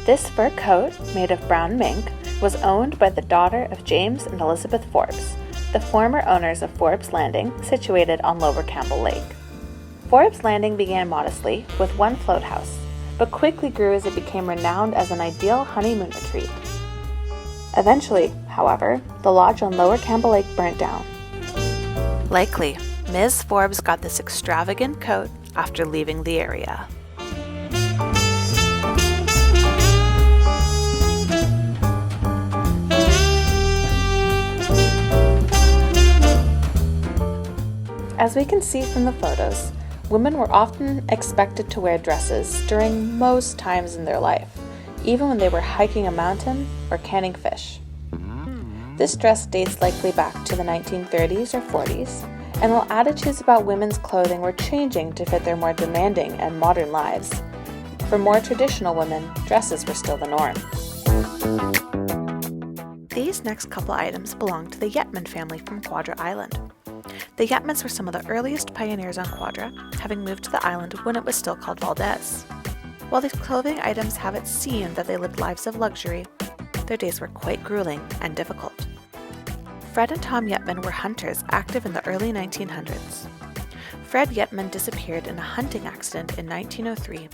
This fur coat, made of brown mink, was owned by the daughter of James and Elizabeth Forbes, the former owners of Forbes Landing, situated on Lower Campbell Lake. Forbes Landing began modestly, with one float house, but quickly grew as it became renowned as an ideal honeymoon retreat. Eventually, however, the lodge on Lower Campbell Lake burnt down. Likely, Ms. Forbes got this extravagant coat after leaving the area. As we can see from the photos, women were often expected to wear dresses during most times in their life, even when they were hiking a mountain or canning fish. This dress dates likely back to the 1930s or 40s, and while attitudes about women's clothing were changing to fit their more demanding and modern lives, for more traditional women, dresses were still the norm. These next couple items belong to the Yetman family from Quadra Island. The Yetmans were some of the earliest pioneers on Quadra, having moved to the island when it was still called Valdez. While these clothing items have it seemed that they lived lives of luxury, their days were quite grueling and difficult. Fred and Tom Yetman were hunters active in the early 1900s. Fred Yetman disappeared in a hunting accident in 1903,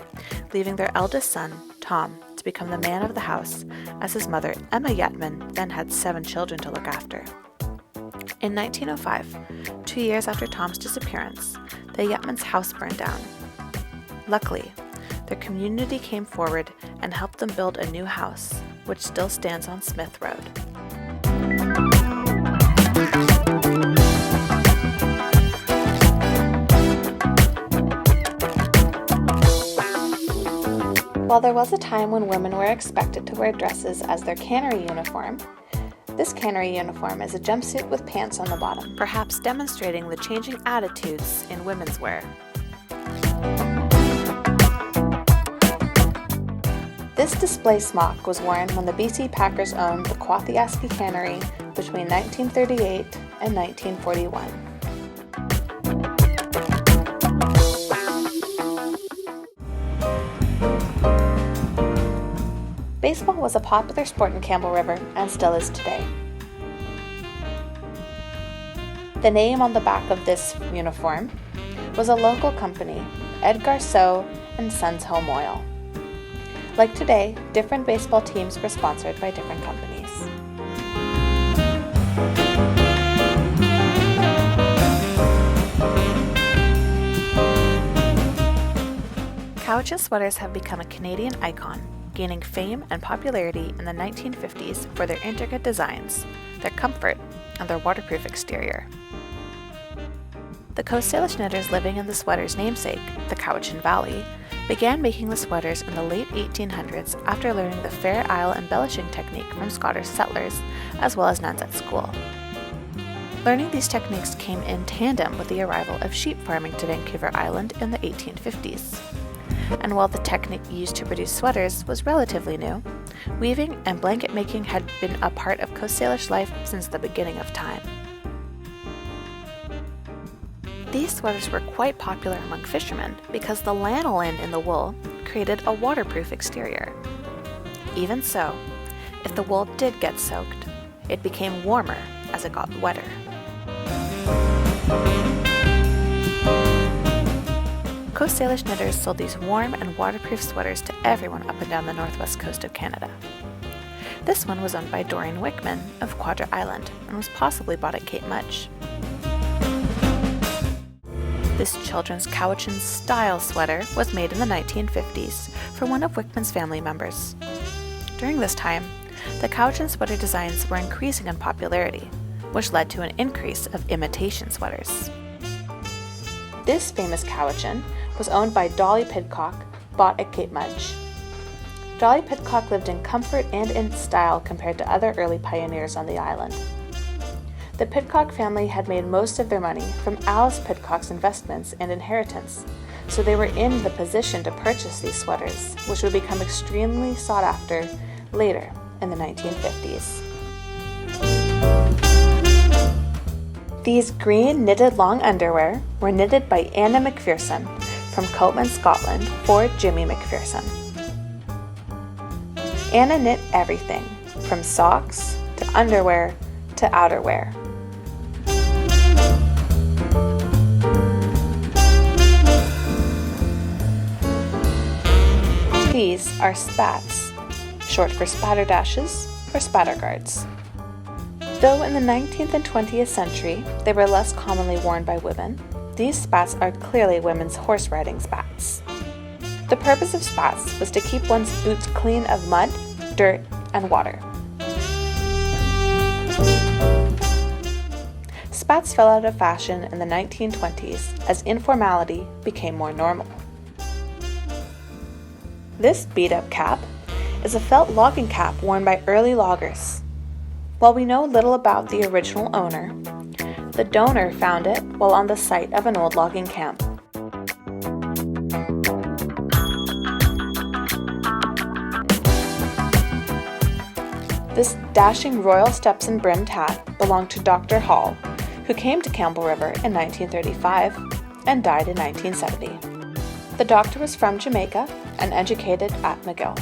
leaving their eldest son, Tom, to become the man of the house, as his mother, Emma Yetman, then had 7 children to look after. In 1905, 2 years after Tom's disappearance, the Yetmans' house burned down. Luckily, their community came forward and helped them build a new house, which still stands on Smith Road. While there was a time when women were expected to wear dresses as their cannery uniform, this cannery uniform is a jumpsuit with pants on the bottom, perhaps demonstrating the changing attitudes in women's wear. This display smock was worn when the BC Packers owned the Quathiaski Cannery between 1938 and 1941. Baseball was a popular sport in Campbell River and still is today. The name on the back of this uniform was a local company, Edgar So and Sons Home Oil. Like today, different baseball teams were sponsored by different companies. Cowichan sweaters have become a Canadian icon, gaining fame and popularity in the 1950s for their intricate designs, their comfort, and their waterproof exterior. The Coast Salish knitters living in the sweater's namesake, the Cowichan Valley, began making the sweaters in the late 1800s after learning the Fair Isle embellishing technique from Scottish settlers, as well as nuns at school. Learning these techniques came in tandem with the arrival of sheep farming to Vancouver Island in the 1850s. And while the technique used to produce sweaters was relatively new, weaving and blanket making had been a part of Coast Salish life since the beginning of time. These sweaters were quite popular among fishermen because the lanolin in the wool created a waterproof exterior. Even so, if the wool did get soaked, it became warmer as it got wetter. Coast Salish knitters sold these warm and waterproof sweaters to everyone up and down the northwest coast of Canada. This one was owned by Doreen Wickman of Quadra Island and was possibly bought at Cape Mudge. This children's Cowichan style sweater was made in the 1950s for one of Wickman's family members. During this time, the Cowichan sweater designs were increasing in popularity, which led to an increase of imitation sweaters. This famous Cowichan was owned by Dolly Pidcock, bought at Cape Mudge. Dolly Pidcock lived in comfort and in style compared to other early pioneers on the island. The Pidcock family had made most of their money from Alice Pidcock's investments and inheritance, so they were in the position to purchase these sweaters, which would become extremely sought after later in the 1950s. These green knitted long underwear were knitted by Anna McPherson from Coatman, Scotland for Jimmy McPherson. Anna knit everything, from socks to underwear to outerwear. These are spats, short for spatterdashes or spatterguards. Though in the 19th and 20th century they were less commonly worn by women, these spats are clearly women's horse riding spats. The purpose of spats was to keep one's boots clean of mud, dirt, and water. Spats fell out of fashion in the 1920s as informality became more normal. This beat-up cap is a felt logging cap worn by early loggers. While we know little about the original owner, the donor found it while on the site of an old logging camp. This dashing royal Stetson brimmed hat belonged to Dr. Hall, who came to Campbell River in 1935 and died in 1970. The doctor was from Jamaica and educated at McGill.